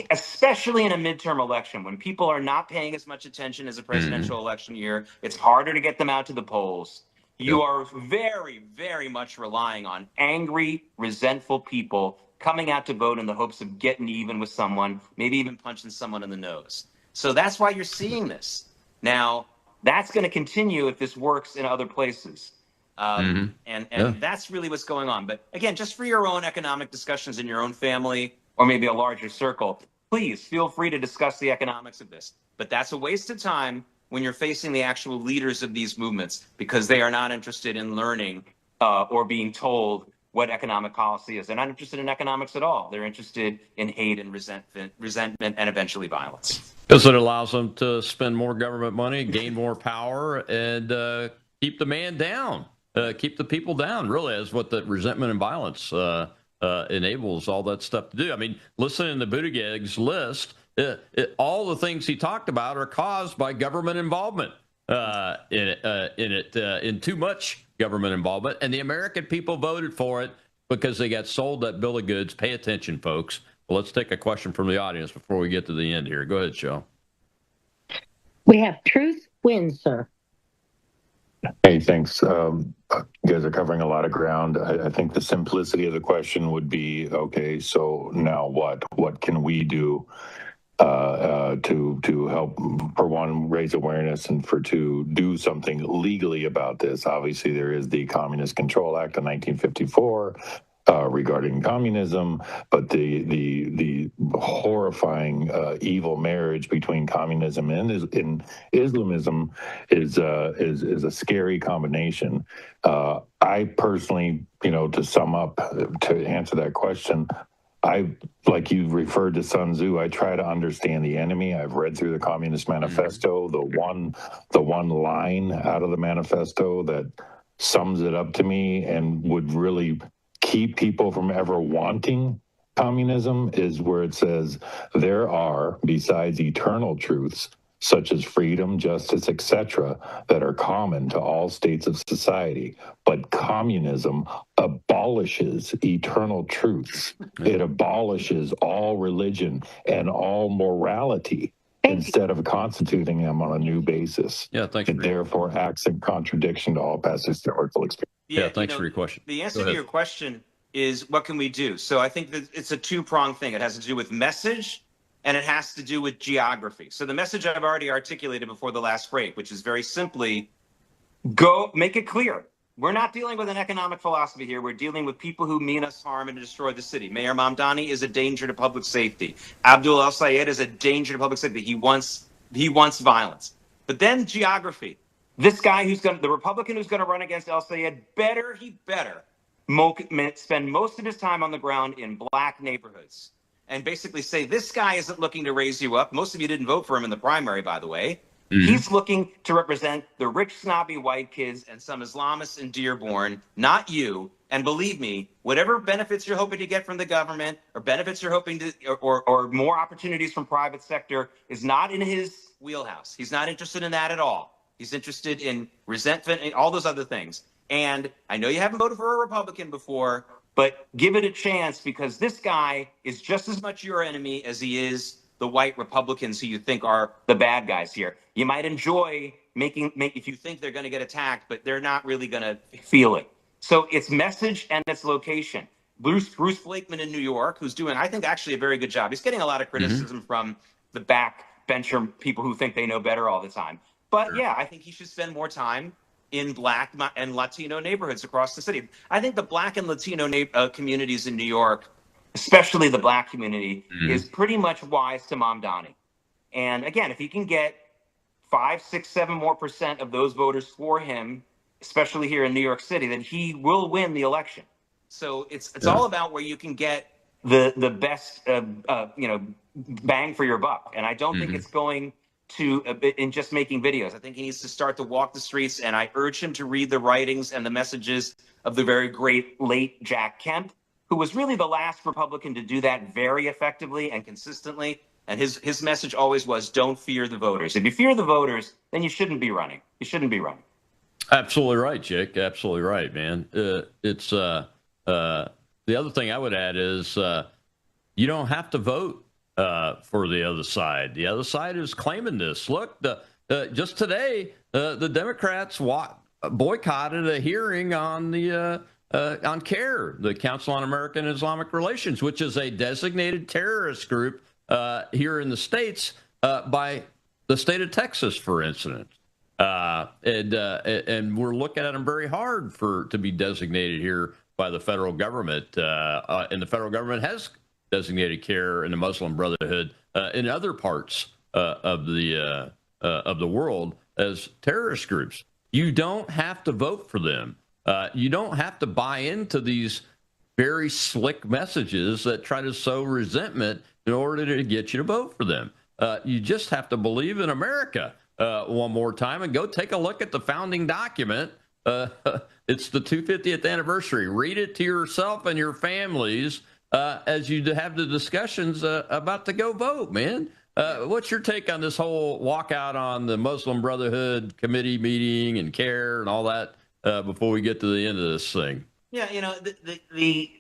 especially in a midterm election when people are not paying as much attention as a presidential election year. It's harder to get them out to the polls. You are very, very much relying on angry, resentful people coming out to vote in the hopes of getting even with someone, maybe even punching someone in the nose. So that's why you're seeing this. Now, that's going to continue if this works in other places. And that's really what's going on. But again, just for your own economic discussions in your own family or maybe a larger circle, please feel free to discuss the economics of this. But that's a waste of time when you're facing the actual leaders of these movements because they are not interested in learning or being told what economic policy is. They're not interested in economics at all. They're interested in hate and resentment and eventually violence. Because it allows them to spend more government money, gain more power, and keep the man down, keep the people down, really, is what the resentment and violence enables all that stuff to do. I mean, listening to Buttigieg's list, all the things he talked about are caused by government involvement in too much government involvement, and the American people voted for it because they got sold that bill of goods. Pay attention, folks. Well, let's take a question from the audience before we get to the end here. Go ahead, Joe. We have truth wins, sir. Hey, thanks. You guys are covering a lot of ground. I think the simplicity of the question would be, okay, so now what? What can we do to help, for one, raise awareness, and for two, do something legally about this? Obviously, there is the Communist Control Act of 1954 regarding communism, but the horrifying evil marriage between communism and Islamism is a scary combination. I personally, to sum up, to answer that question, like you referred to Sun Tzu, I try to understand the enemy. I've read through the Communist Manifesto, the one line out of the manifesto that sums it up to me and would really keep people from ever wanting communism is where it says there are, besides eternal truths, such as freedom, justice, etc., that are common to all states of society. But communism abolishes eternal truths. It abolishes all religion and all morality instead of constituting them on a new basis. Yeah, thanks. It therefore acts in contradiction to all past historical experience. Yeah, thanks for your question. The answer to your question is, what can we do? So I think that it's a two-pronged thing. It has to do with message, and it has to do with geography. So the message I've already articulated before the last break, which is very simply, go make it clear. We're not dealing with an economic philosophy here. We're dealing with people who mean us harm and to destroy the city. Mayor Mamdani is a danger to public safety. Abdul El-Sayed is a danger to public safety. He wants violence. But then geography. This guy the Republican who's going to run against El-Sayed, better spend most of his time on the ground in black neighborhoods and basically say, this guy isn't looking to raise you up. Most of you didn't vote for him in the primary, by the way. Mm-hmm. He's looking to represent the rich, snobby white kids and some Islamists in Dearborn, not you. And believe me, whatever benefits you're hoping to get from the government or benefits you're hoping to, or more opportunities from private sector is not in his wheelhouse. He's not interested in that at all. He's interested in resentment and all those other things. And I know you haven't voted for a Republican before, but give it a chance, because this guy is just as much your enemy as he is the white Republicans who you think are the bad guys here. You might enjoy if you think they're going to get attacked, but they're not really going to feel it. So it's message and it's location. Bruce Blakeman in New York, who's doing, I think, actually a very good job. He's getting a lot of criticism from the backbencher people who think they know better all the time. But yeah, I think he should spend more time in black and Latino neighborhoods across the city. I think the black and Latino communities in New York, especially the black community, is pretty much wise to Mamdani. And again, if he can get 5, 6, 7 more % of those voters for him, especially here in New York City, then he will win the election. So it's all about where you can get the best bang for your buck. And I don't think it's going to in just making videos. I think he needs to start to walk the streets, and I urge him to read the writings and the messages of the very great late Jack Kemp, who was really the last Republican to do that very effectively and consistently. And his message always was, don't fear the voters. If you fear the voters, then you shouldn't be running. You shouldn't be running. Absolutely right, Jake. Absolutely right, man. It's the other thing I would add is you don't have to vote for the other side. The other side is claiming this. Look, just today, the Democrats boycotted a hearing on on CARE, the Council on American and Islamic Relations, which is a designated terrorist group here in the States by the state of Texas, for instance. And we're looking at them very hard to be designated here by the federal government. And the federal government has designated CARE and the Muslim Brotherhood in other parts of the world as terrorist groups. You don't have to vote for them. You don't have to buy into these very slick messages that try to sow resentment in order to get you to vote for them. You just have to believe in America one more time and go take a look at the founding document. It's the 250th anniversary. Read it to yourself and your families as you have the discussions about to go vote, man. What's your take on this whole walkout on the Muslim Brotherhood committee meeting and CARE and all that before we get to the end of this thing? Yeah,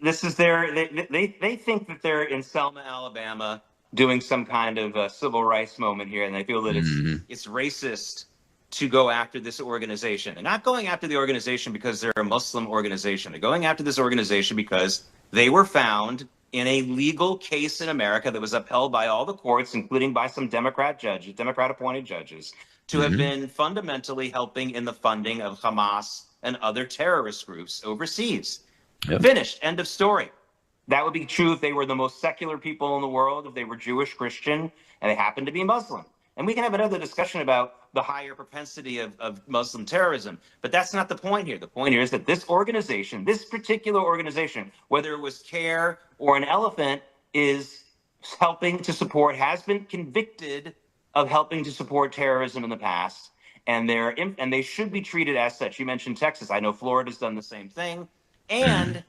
this is they think that they're in Selma, Alabama, doing some kind of civil rights moment here, and they feel that it's racist to go after this organization. They're not going after the organization because they're a Muslim organization. They're going after this organization because they were found in a legal case in America that was upheld by all the courts, including by some Democrat-appointed judges, to have been fundamentally helping in the funding of Hamas and other terrorist groups overseas. Yep. Finished. End of story. That would be true if they were the most secular people in the world, if they were Jewish, Christian, and they happened to be Muslim. And we can have another discussion about the higher propensity of Muslim terrorism. But that's not the point here. The point here is that this organization, this particular organization, whether it was CARE or an elephant, is helping to support, has been convicted of helping to support terrorism in the past. And they should be treated as such. You mentioned Texas. I know Florida's done the same thing. And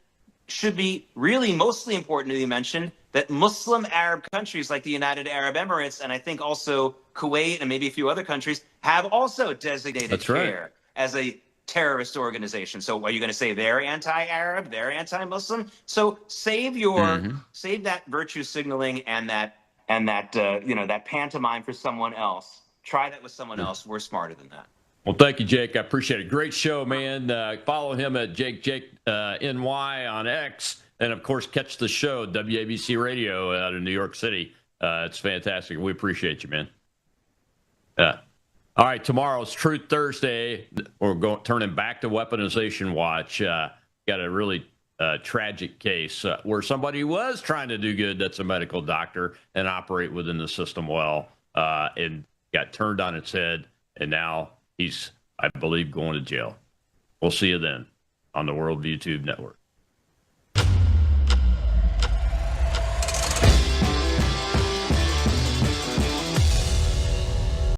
should be really mostly important to be mentioned, that Muslim Arab countries like the United Arab Emirates, and I think also Kuwait and maybe a few other countries, have also designated CARE as a terrorist organization. So are you going to say they're anti-Arab, they're anti-Muslim? So save that virtue signaling and that that pantomime for someone else. Try that with someone else. We're smarter than that. Well, thank you, Jake. I appreciate it. Great show, man. Follow him at NY on X. And, of course, catch the show, WABC Radio out in New York City. It's fantastic. We appreciate you, man. All right, tomorrow's Truth Thursday. We're turning back to Weaponization Watch. Got a really tragic case where somebody was trying to do good, that's a medical doctor, and operate within the system well, and got turned on its head, and now he's, I believe, going to jail. We'll see you then on the Worldview Tube Network.